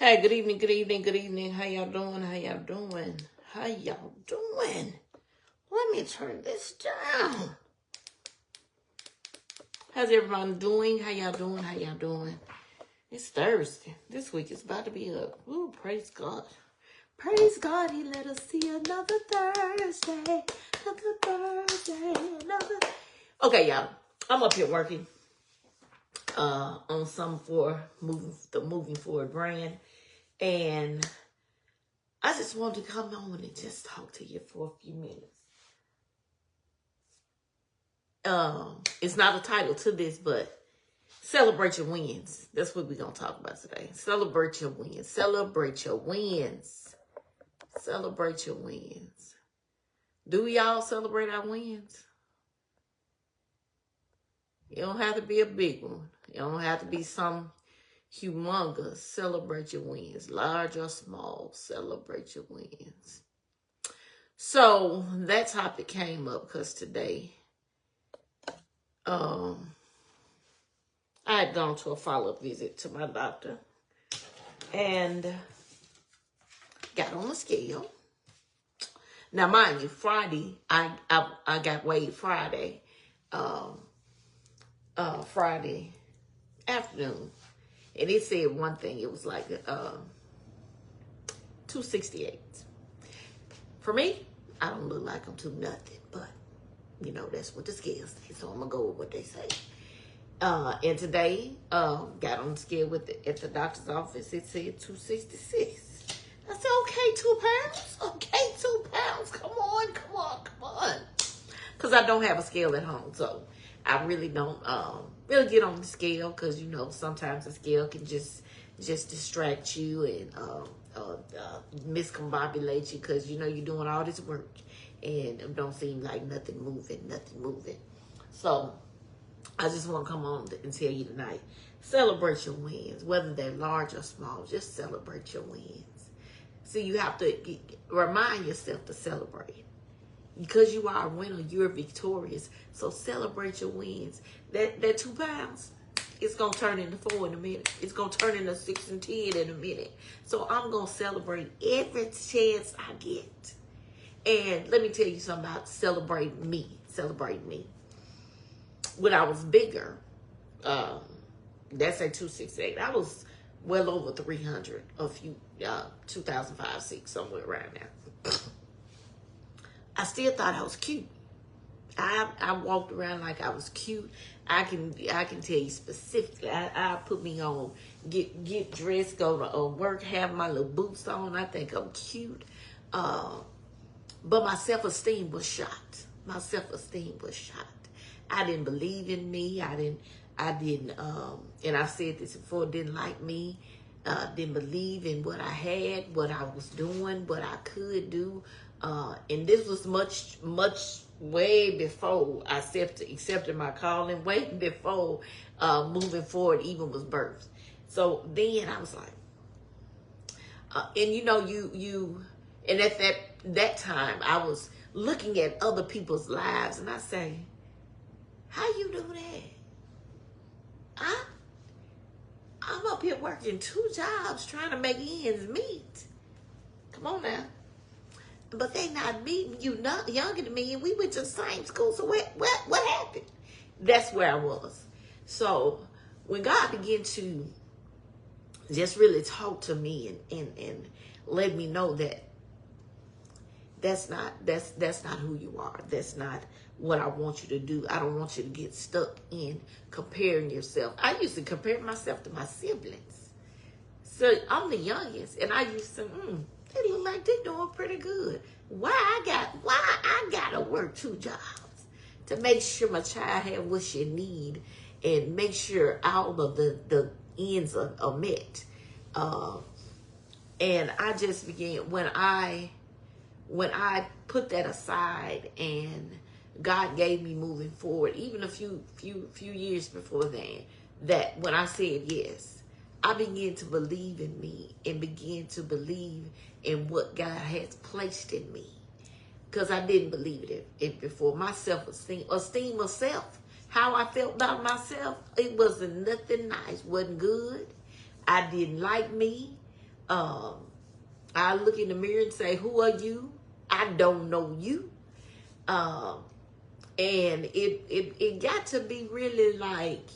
Hey, good evening, good evening, good evening. How y'all doing? How y'all doing? How y'all doing? Let me turn this down. How's everyone doing? How y'all doing? How y'all doing? It's Thursday. This week is about to be up. Ooh, praise God. Praise God, he let us see another Thursday. Another Thursday. Another. Okay, y'all. I'm up here working on some for the Moving Forward brand. And I just wanted to come on and just talk to you for a few minutes. It's not a title to this, but celebrate your wins. That's what we're going to talk about today. Celebrate your wins. Celebrate your wins. Celebrate your wins. Do y'all celebrate our wins? You don't have to be a big one. You don't have to be some humongous. Celebrate your wins. Large or small, celebrate your wins. So that topic came up because today, I had gone to a follow-up visit to my doctor and got on the scale. Now, mind you, Friday, I got weighed Friday, Friday afternoon, and it said one thing. It was like 268. For me, I don't look like I'm too nothing, but you know that's what the scale says. So I'm gonna go with what they say. And today, got on the scale at the doctor's office. It said 266. I said, okay, 2 pounds. Okay, 2 pounds. Come on. Because I don't have a scale at home. So I really don't really get on the scale because, you know, sometimes the scale can just distract you and miscombobulate you because, you know, you're doing all this work and it don't seem like nothing moving. So I just want to come on and tell you tonight, celebrate your wins, whether they're large or small. Just celebrate your wins. See, you have to remind yourself to celebrate. Because you are a winner, you're victorious. So celebrate your wins. That 2 pounds, it's going to turn into 4 in a minute. It's going to turn into 6 and 10 in a minute. So I'm going to celebrate every chance I get. And let me tell you something about celebrating me. When I was bigger, that's at 268. I was well over 300 a few 2005, 6, somewhere around there. I still thought I was cute. I walked around like I was cute. I can tell you specifically. I put me on, get dressed, go to work, have my little boots on. I think I'm cute. But my self-esteem was shot. I didn't believe in me. I didn't, and I've said this before, didn't like me. Didn't believe in what I had, what I was doing, what I could do. And this was much way before I accepted my calling, way before moving forward even was birthed. So then I was like, and you know, and at that time I was looking at other people's lives and I say, how you do that? I'm up here working 2 jobs trying to make ends meet. Come on now. But they not meeting you, not younger than me, and we went to the same school. So what happened? That's where I was. So when God began to just really talk to me and let me know that that's not who you are. That's not what I want you to do. I don't want you to get stuck in comparing yourself. I used to compare myself to my siblings. So I'm the youngest, and I used to, they look like they're doing pretty good. Why I gotta work 2 jobs to make sure my child have what she need and make sure all of the ends are met. And I just began when I put that aside and God gave me moving forward, even a few years before that when I said yes, I began to believe in me and began to believe in what God has placed in me. Because I didn't believe it before. My self-esteem, esteem of self, how I felt about myself, it wasn't nothing nice, wasn't good. I didn't like me. Um, I look in the mirror and say, who are you? I don't know you. Um, and it got to be really like,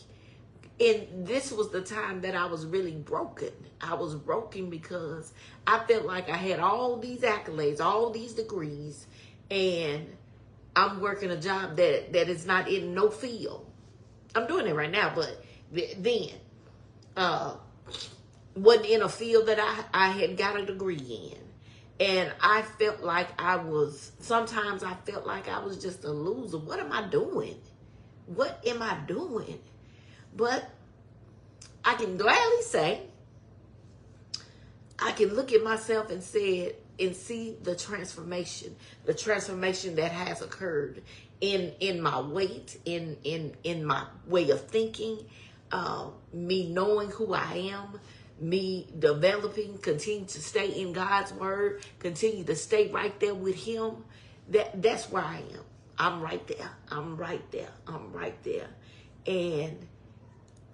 and this was the time that I was really broken. I was broken because I felt like I had all these accolades, all these degrees, and I'm working a job that is not in no field. I'm doing it right now, but then wasn't in a field that I had got a degree in. And I felt like sometimes I felt like I was just a loser. What am I doing? What am I doing? But I can gladly say, I can look at myself and see the transformation that has occurred in my weight, in my way of thinking, me knowing who I am, me developing, continue to stay in God's word, continue to stay right there with him. That's where I am. I'm right there. I'm right there. I'm right there. And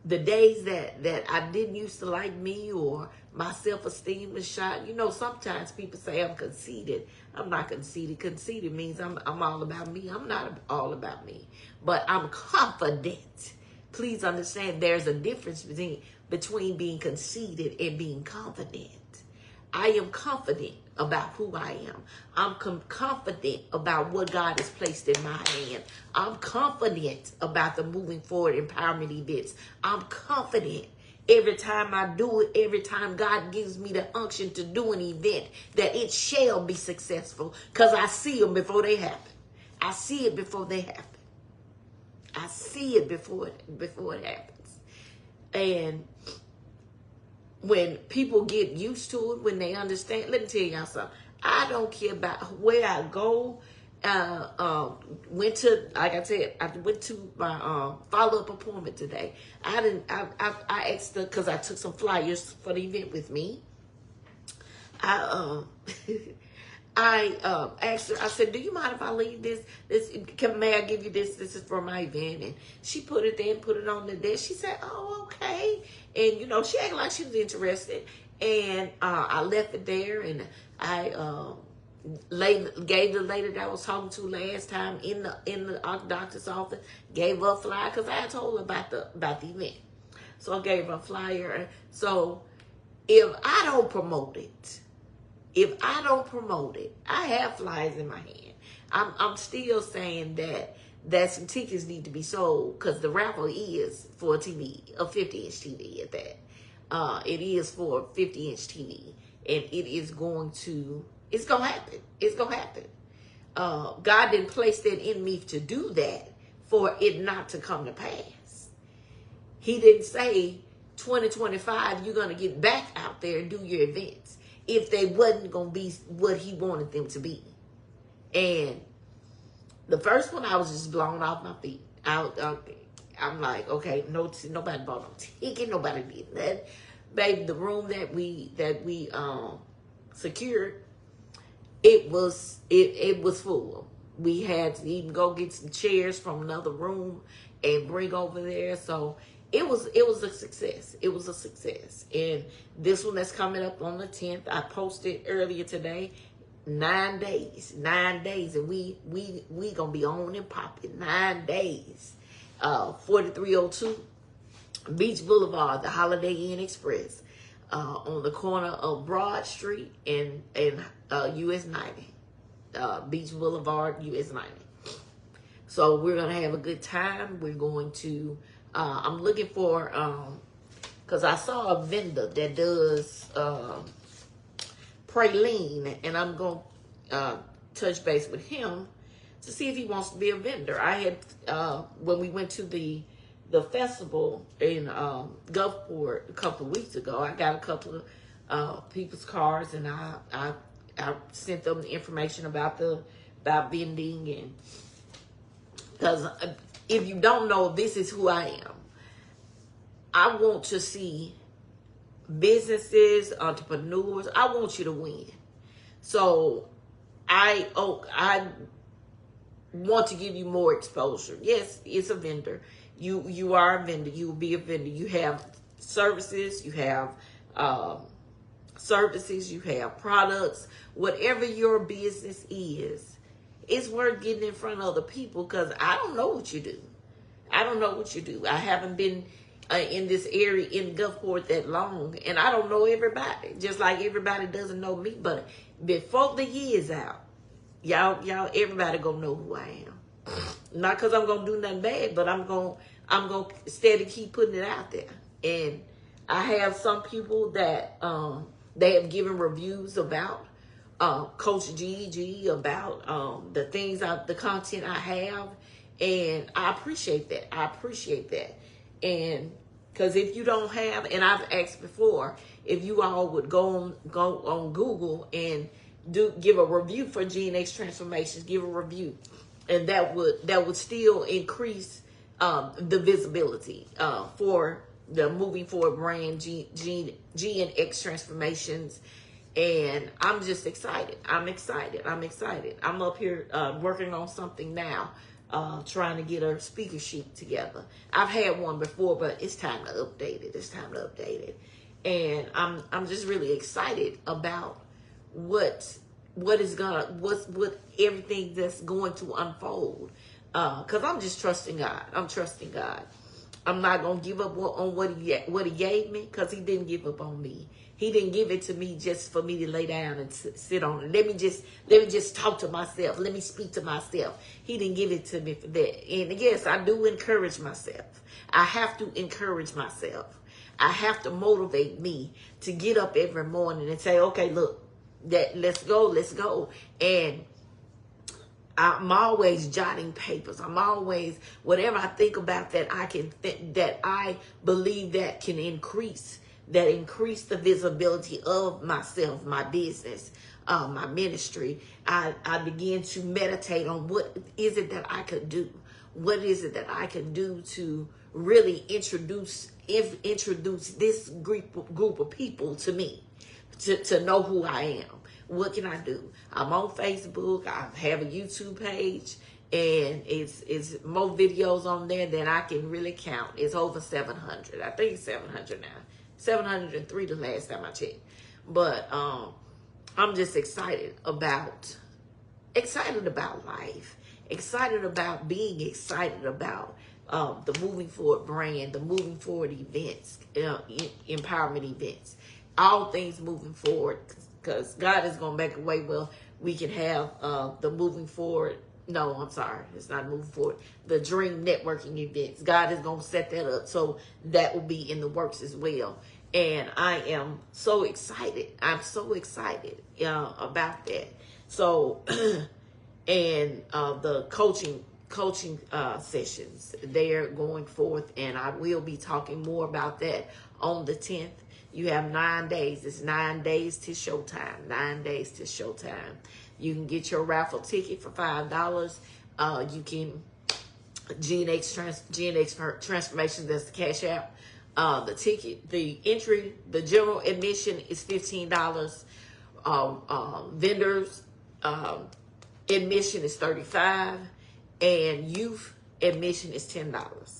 the days that I didn't used to like me, or my self-esteem was shot. Sometimes people say I'm conceited. I'm not conceited. Conceited means I'm all about me. I'm not all about me. But I'm confident. Please understand, there's a difference between being conceited and being confident. I am confident about who I am. I'm confident about what God has placed in my hand. I'm confident about the moving forward empowerment events. I'm confident every time I do it, every time God gives me the unction to do an event, that it shall be successful, because I see them before they happen. I see it before they happen. I see it before it happens. And when people get used to it, when they understand, let me tell y'all something. I don't care about where I go. Went to, like I said, I went to my follow-up appointment today. I asked her, because I took some flyers for the event with me. I asked her, I said, do you mind if I leave this? May I give you this? This is for my event. And she put it there and put it on the desk. She said, oh, okay. And, she acted like she was interested. And I left it there, and I gave the lady that I was talking to last time in the doctor's office, gave her a flyer, because I had told her about the event. So I gave her a flyer. So if I don't promote it, I have flyers in my hand. I'm still saying that some tickets need to be sold, because the raffle is for a TV, a 50-inch TV at that. It is for a 50-inch TV, and it's going to happen. It's going to happen. God didn't place that in me to do that for it not to come to pass. He didn't say 2025 you're going to get back out there and do your events if they wasn't going to be what he wanted them to be. And the first one, I was just blown off my feet. I'm like, okay, nobody bought no ticket, nobody did that. Baby, the room that we secured, it was full. We had to even go get some chairs from another room and bring over there. So it was a success. It was a success. And this one that's coming up on the 10th, I posted earlier today. 9 days, and we gonna be on and popping. 9 days. 4302 Beach Boulevard, the Holiday Inn Express, on the corner of Broad Street and US 90. Beach Boulevard, US 90. So we're gonna have a good time. We're going to I'm looking for because I saw a vendor that does praline, and I'm going to touch base with him to see if he wants to be a vendor. I had, when we went to the festival in Gulfport a couple of weeks ago, I got a couple of people's cards, and I sent them the information about vending. And because if you don't know, this is who I am. I want to see businesses, entrepreneurs, I want you to win. So I want to give you more exposure. Yes, it's a vendor. You are a vendor. You will be a vendor. You have services. You have services, you have products, whatever your business is, it's worth getting in front of other people, because I don't know what you do. I don't know what you do. I haven't been in this area in Gulfport that long, and I don't know everybody, just like everybody doesn't know me. But before the year's out, y'all, everybody gonna know who I am. Not because I'm gonna do nothing bad, but I'm gonna steady keep putting it out there. And I have some people that they have given reviews about Coach Gigi, about the things, the content I have, and I appreciate that. I appreciate that. And because if you don't have, and I've asked before, if you all would go on Google and give a review for GNX Transformations, give a review, and that would still increase the visibility for the Moving Forward brand, GNX Transformations. And I'm just excited. I'm excited. I'm up here working on something now, trying to get a speaker sheet together. I've had one before, but it's time to update it. And I'm just really excited about what everything that's going to unfold. Cause I'm just trusting God. I'm trusting God. I'm not gonna give up on what he gave me, cause he didn't give up on me. He didn't give it to me just for me to lay down and sit on it. Let me just talk to myself. Let me speak to myself. He didn't give it to me for that. And yes, I do encourage myself. I have to encourage myself. I have to motivate me to get up every morning and say, okay, look, let's go. And I'm always jotting papers. I'm always, whatever I think about that I believe that can increase the visibility of myself, my business, my ministry. I begin to meditate on what is it that I could do? What is it that I can do to really introduce this group of people to me, to know who I am? What can I do? I'm on Facebook. I have a YouTube page, and it's more videos on there than I can really count. It's over 700. I think it's 700 now. 703 the last time I checked. But I'm just excited about life. Excited about being excited about the Moving Forward brand, the Moving Forward events, empowerment events, all things moving forward. Because God is going to make a way where we can have the Moving Forward. No, I'm sorry. It's not Moving Forward. The Dream Networking events. God is going to set that up. So that will be in the works as well. And I am so excited. I'm so excited about that. So, and the coaching sessions, they're going forth. And I will be talking more about that on the 10th. You have 9 days. It's 9 days to showtime. 9 days to showtime. You can get your raffle ticket for $5. You can GNX Transformations. That's the Cash App. The ticket, the entry, the general admission is $15. Vendors admission is $35, and youth admission is $10.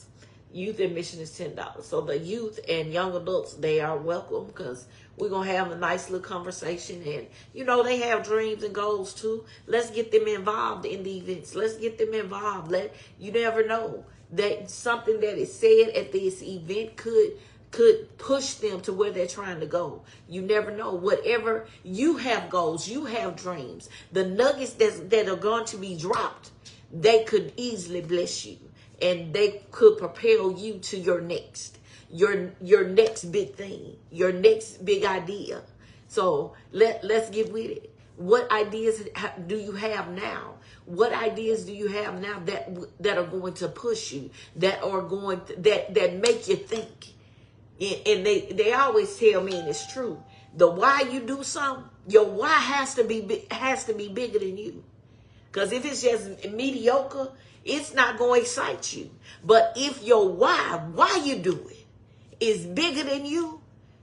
Youth admission is $10. So the youth and young adults, they are welcome, because we're going to have a nice little conversation. And, they have dreams and goals too. Let's get them involved in the events. Let's get them involved. You never know that something that is said at this event could push them to where they're trying to go. You never know. Whatever, you have goals, you have dreams. The nuggets that are going to be dropped, they could easily bless you. And they could propel you to your next big thing, your next big idea. So let's get with it. What ideas do you have now? What ideas do you have now that are going to push you, that make you think? And they always tell me, and it's true, the why you do something, your why has to be bigger than you. Because if it's just mediocre, it's not going to excite you. But if your why you do it, is bigger than you,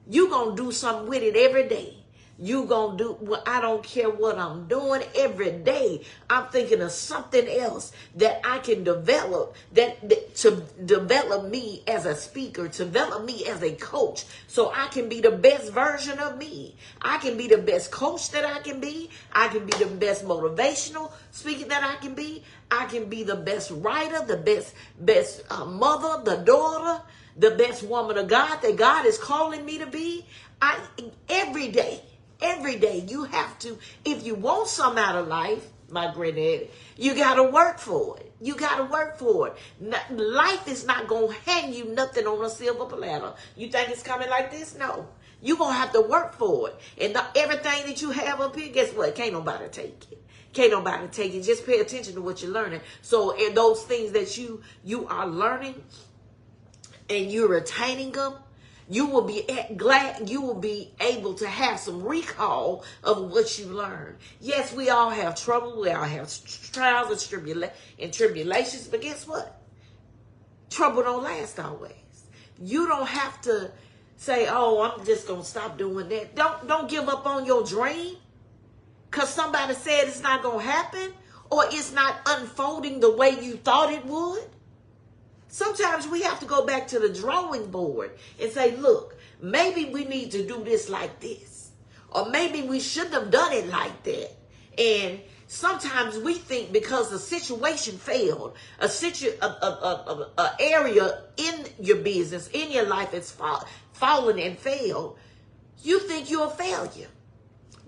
you're going to do something with it every day. You gonna do, well, I don't care what I'm doing. Every day I'm thinking of something else that I can develop, that to develop me as a speaker, to develop me as a coach, so I can be the best version of me. I can be the best coach that I can be. I can be the best motivational speaker that I can be. I can be the best writer, the best mother, the daughter, the best woman of God that God is calling me to be. Every day you have to, if you want something out of life, my granddaddy, you got to work for it. You got to work for it. Life is not going to hand you nothing on a silver platter. You think it's coming like this? No. You're going to have to work for it. And everything that you have up here, guess what? Can't nobody take it. Can't nobody take it. Just pay attention to what you're learning. So in those things that you are learning and you're retaining them, you will be glad, you will be able to have some recall of what you learned. Yes, we all have trouble. We all have trials and tribulations. But guess what? Trouble don't last always. You don't have to say, oh, I'm just going to stop doing that. Don't give up on your dream because somebody said it's not going to happen or it's not unfolding the way you thought it would. Sometimes we have to go back to the drawing board and say, look, maybe we need to do this like this. Or maybe we shouldn't have done it like that. And sometimes we think because the situation failed, a area in your business, in your life has fallen and failed, you think you're a failure.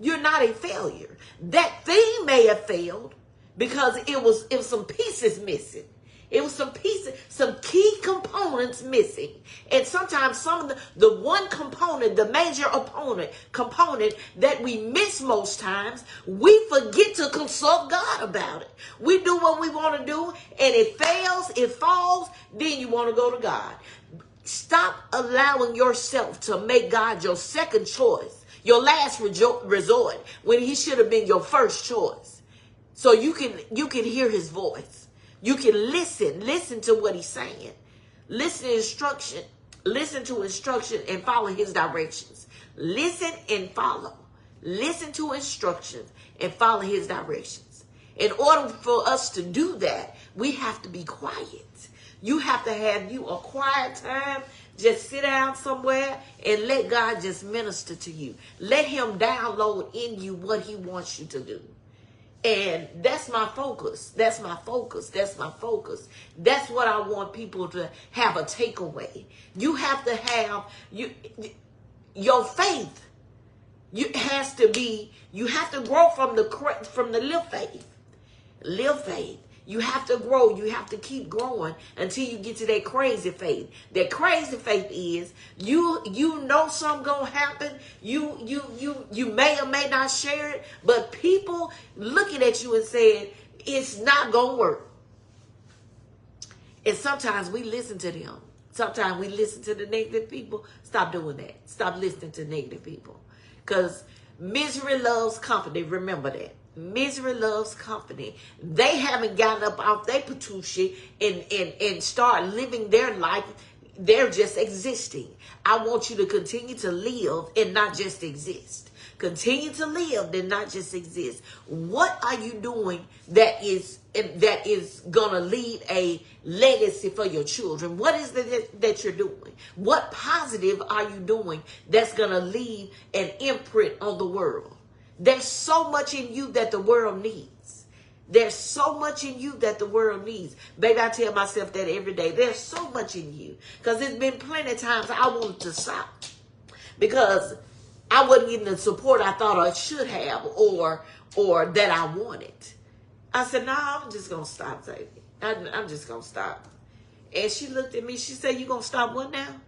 You're not a failure. That thing may have failed because it was some pieces missing. It was some pieces, some key components missing. And sometimes some of the one component, the major component that we miss most times, we forget to consult God about it. We do what we want to do, and it fails, it falls, then you want to go to God. Stop allowing yourself to make God your second choice, your last resort, when he should have been your first choice. So you can hear his voice. You can listen to what he's saying. Listen to instruction and follow his directions. Listen and follow. Listen to instructions and follow his directions. In order for us to do that, we have to be quiet. You have to have you a quiet time. Just sit down somewhere and let God just minister to you. Let him download in you what he wants you to do. And that's my focus. That's my focus. That's my focus. That's what I want people to have a takeaway. You have to have your faith. You have to grow from the little faith. Little faith. You have to grow. You have to keep growing until you get to that crazy faith. That crazy faith is you know something gonna happen. You may or may not share it, but people looking at you and saying it's not gonna work. And sometimes we listen to them. Sometimes we listen to the negative people. Stop doing that. Stop listening to negative people. Because misery loves company. Remember that. Misery loves company. They haven't gotten up off their patootie and start living their life. They're just existing. I want you to continue to live and not just exist. Continue to live and not just exist. What are you doing that is gonna leave a legacy for your children? What is it that you're doing? What positive are you doing that's gonna leave an imprint on the world? There's so much in you that the world needs. There's so much in you that the world needs. Baby, I tell myself that every day. There's so much in you. Because there's been plenty of times I wanted to stop. Because I wasn't getting the support I thought I should have or that I wanted. I said, no, I'm just going to stop, baby. I'm just going to stop. And she looked at me. She said, you going to stop what now?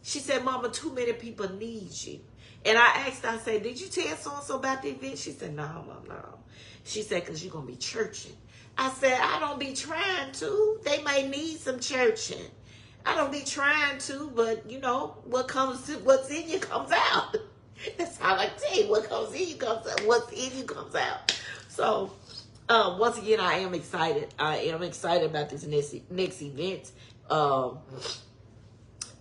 She said, Mama, too many people need you. And I asked her, I said, did you tell so-and-so about the event? She said, no, Mom, no. She said, because you're going to be churching. I said, I don't be trying to. They may need some churching. I don't be trying to, but, you know, what's in you comes out. That's how I tell you. What comes in you comes out. What's in you comes out. So, once again, I am excited. I am excited about this next event.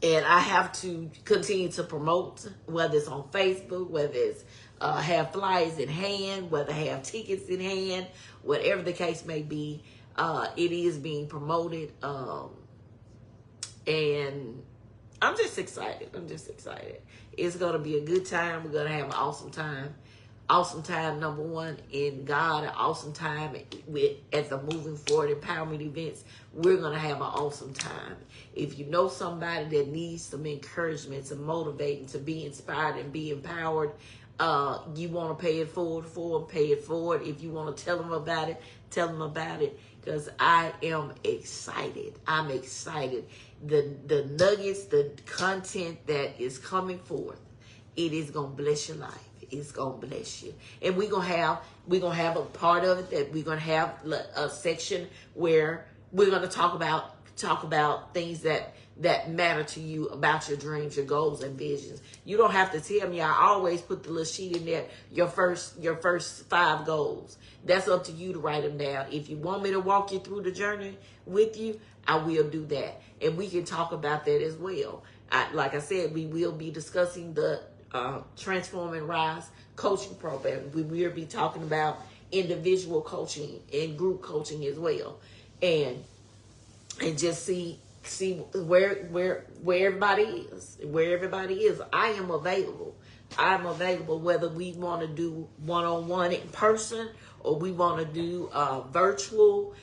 And I have to continue to promote, whether it's on Facebook, whether it's have flyers in hand, whether have tickets in hand, whatever the case may be. It is being promoted. And I'm just excited. I'm just excited. It's going to be a good time. We're going to have an awesome time. Awesome time, number one, in God. An awesome time at the Moving Forward Empowerment events. We're going to have an awesome time. If you know somebody that needs some encouragement, some motivating, to be inspired and be empowered, you want to pay it forward, pay it forward. If you want to tell them about it, tell them about it. Because I am excited. I'm excited. The nuggets, the content that is coming forth, it is going to bless your life. It's going to bless you. And we're going to have a part of it that we're going to have a section where we're going to talk about things that matter to you, about your dreams, your goals, and visions. You don't have to tell me. I always put the little sheet in there, your first 5 goals. That's up to you to write them down. If you want me to walk you through the journey with you, I will do that. And we can talk about that as well. Like I said, we will be discussing the Transform and Rise coaching program. We will be talking about individual coaching and group coaching as well. And just see where everybody is. I am available. I'm available whether we want to do one-on-one in person or we want to do virtual.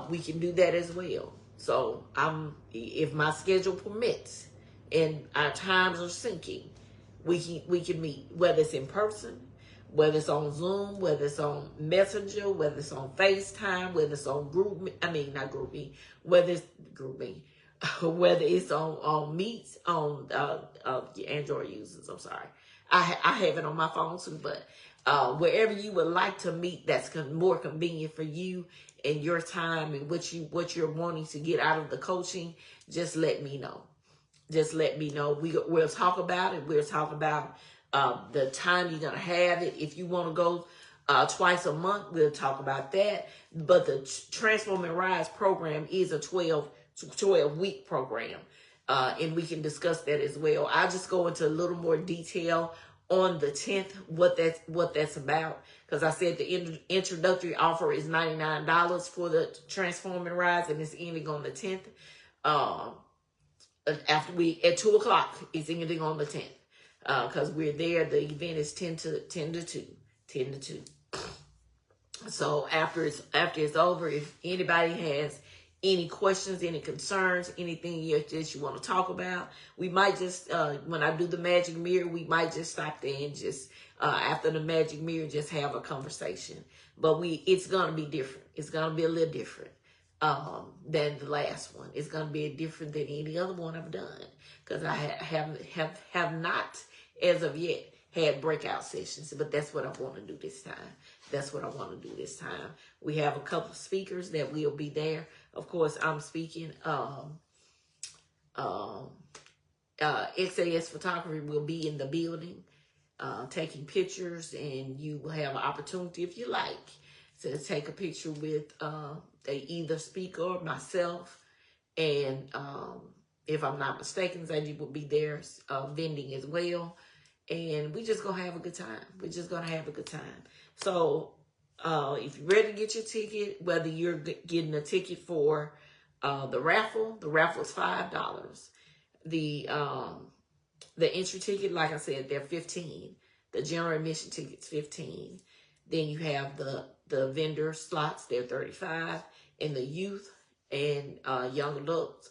We can do that as well. So if my schedule permits and our times are syncing, we can meet, whether it's in person, whether it's on Zoom, whether it's on Messenger, whether it's on FaceTime, whether it's on whether it's GroupMe, whether it's on Meets, on Android users. I'm sorry. I have it on my phone too, but wherever you would like to meet, that's more convenient for you and your time and what you're wanting to get out of the coaching, just let me know. Just let me know. We'll talk about it. We'll talk about the time you're going to have it. If you want to go twice a month, we'll talk about that. But the Transform and Rise program is a 12-week program. And we can discuss that as well. I'll just go into a little more detail on the 10th, what that's about. Because I said the introductory offer is $99 for the Transform and Rise, and it's ending on the 10th. At 2 o'clock, it's ending on the 10th. Because we're there. The event is 10 to 2. So after it's over, if anybody has any questions, any concerns, anything that you want to talk about, we might just, when I do the magic mirror, we might just stop there and just, after the magic mirror, just have a conversation. But it's going to be different. It's going to be a little different than the last one. It's going to be different than any other one I've done, because I have not, as of yet, had breakout sessions, but that's what I want to do this time. That's what I want to do this time. We have a couple of speakers that will be there. Of course, I'm speaking. XAS Photography will be in the building, taking pictures, and you will have an opportunity, if you like, to take a picture with either speaker or myself. And if I'm not mistaken, Zaji will be there vending as well. And we just gonna have a good time. We're just gonna have a good time. So if you're ready to get your ticket, whether you're getting a ticket for the raffle is $5. The entry ticket, like I said, they're $15. The general admission ticket's $15. Then you have the vendor slots, they're $35, and the youth and young adults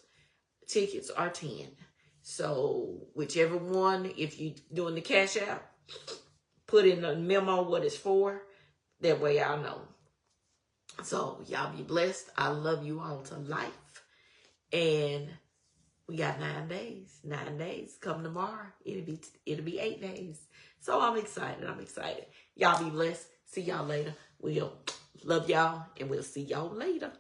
tickets are $10. So whichever one, if you're doing the cash out, put in a memo what it's for. That way I'll know. So y'all be blessed. I love you all to life. And we got 9 days. 9 days. Come tomorrow, it'll be 8 days. So I'm excited. Y'all be blessed. See y'all later. We'll love y'all, and we'll see y'all later.